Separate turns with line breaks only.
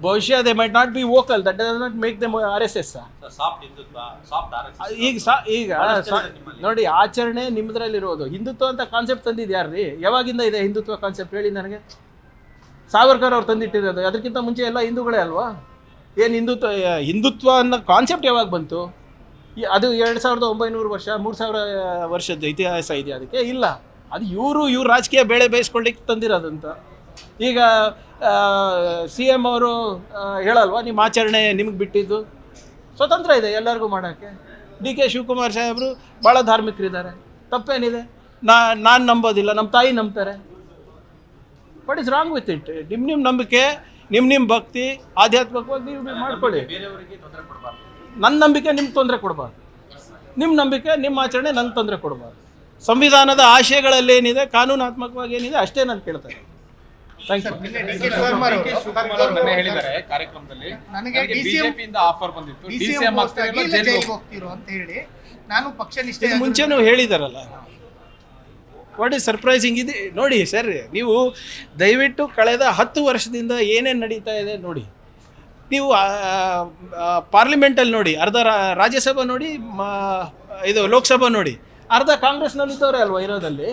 ಬಹುಶಃ they might not be vocal, that does not make them RSS. ಈಗ ನೋಡಿ, ಆಚರಣೆ ನಿಮ್ಮದ್ರಲ್ಲಿರೋದು. ಹಿಂದುತ್ವ ಅಂತ ಕಾನ್ಸೆಪ್ಟ್ ತಂದಿದ್ದು ಯಾರ್ರೀ? ಯಾವಾಗಿಂದ ಇದೆ ಹಿಂದುತ್ವ ಕಾನ್ಸೆಪ್ಟ್ ಹೇಳಿ ನನಗೆ. ಸಾವರ್ಕರ್ ಅವ್ರು ತಂದಿಟ್ಟಿರೋದು. ಅದಕ್ಕಿಂತ ಮುಂಚೆ ಎಲ್ಲ ಹಿಂದೂಗಳೇ ಅಲ್ವಾ? ಏನು ಹಿಂದುತ್ವ ಅನ್ನೋ ಕಾನ್ಸೆಪ್ಟ್ ಯಾವಾಗ ಬಂತು? ಅದು 2900 ವರ್ಷ 3000 ವರ್ಷದ ಇತಿಹಾಸ ಇದೆ ಅದಕ್ಕೆ? ಇಲ್ಲ, ಅದು ಇವ್ರ ರಾಜಕೀಯ ಬೇಳೆ ಬೇಯಿಸ್ಕೊಳ್ಳಿಕ್ಕೆ ತಂದಿರೋದಂತ. ಈಗ CM ಅವರು ಹೇಳಲ್ವಾ, ನಿಮ್ಮ ಆಚರಣೆ ನಿಮ್ಗೆ ಬಿಟ್ಟಿದ್ದು, ಸ್ವತಂತ್ರ ಇದೆ ಎಲ್ಲರಿಗೂ ಮಾಡೋಕ್ಕೆ. DK ಶಿವಕುಮಾರ್ ಸಾಹೇಬರು ಭಾಳ ಧಾರ್ಮಿಕರಿದ್ದಾರೆ, ತಪ್ಪೇನಿದೆ? ನಾನು ನಂಬೋದಿಲ್ಲ, ನಮ್ಮ ತಾಯಿ ನಂಬ್ತಾರೆ. What is wrong with it? ನಿಮ್ಮ ನಂಬಿಕೆ, ನಿಮ್ಮ ಭಕ್ತಿ ಆಧ್ಯಾತ್ಮಿಕವಾಗಿ ನೀವು ಮಾಡ್ಕೊಳ್ಳಿ. ನನ್ನ ನಂಬಿಕೆ ನಿಮ್ಗೆ ತೊಂದರೆ ಕೊಡಬಾರ್ದು, ನಿಮ್ಮ ನಂಬಿಕೆ ನಿಮ್ಮ ಆಚರಣೆ ನನಗೆ ತೊಂದರೆ ಕೊಡಬಾರ್ದು. ಸಂವಿಧಾನದ ಆಶಯಗಳಲ್ಲಿ ಏನಿದೆ, ಕಾನೂನಾತ್ಮಕವಾಗಿ ಏನಿದೆ ಅಷ್ಟೇ ನಾನು ಕೇಳ್ತೇನೆ. Thank you.
ಹೇಳಿದ್ದಾರೆ ಕಾರ್ಯಕ್ರಮದಲ್ಲಿ, ನನಗೆ ಬಿಜೆಪಿಯಿಂದ ಆಫರ್ ಬಂದಿತ್ತು, DCM ಹೋಗ್ತಿರೋ ಅಂತ ಹೇಳಿ ನಾನು ಪಕ್ಷ ನಿಷ್ಠೆ
ಮುಂಚೆನೂ ಹೇಳಿದಾರಲ್ಲ. ವಾಟ್ ಈಸ್ ಸರ್ಪ್ರೈಸಿಂಗ್ ಇದೆ ನೋಡಿ ಸರ್, ನೀವು ದಯವಿಟ್ಟು ಕಳೆದ 10 ವರ್ಷದಿಂದ ಏನೇನು ನಡೀತಾ ಇದೆ ನೋಡಿ. ನೀವು ಪಾರ್ಲಿಮೆಂಟಲ್ಲಿ ನೋಡಿ, ಅರ್ಧ ರಾಜ್ಯಸಭಾ ನೋಡಿ, ಇದು ಲೋಕಸಭಾ ನೋಡಿ, ಅರ್ಧ ಕಾಂಗ್ರೆಸ್ನಲ್ಲಿದ್ದವರೇ ಅಲ್ವಾ ಇರೋದಲ್ಲಿ.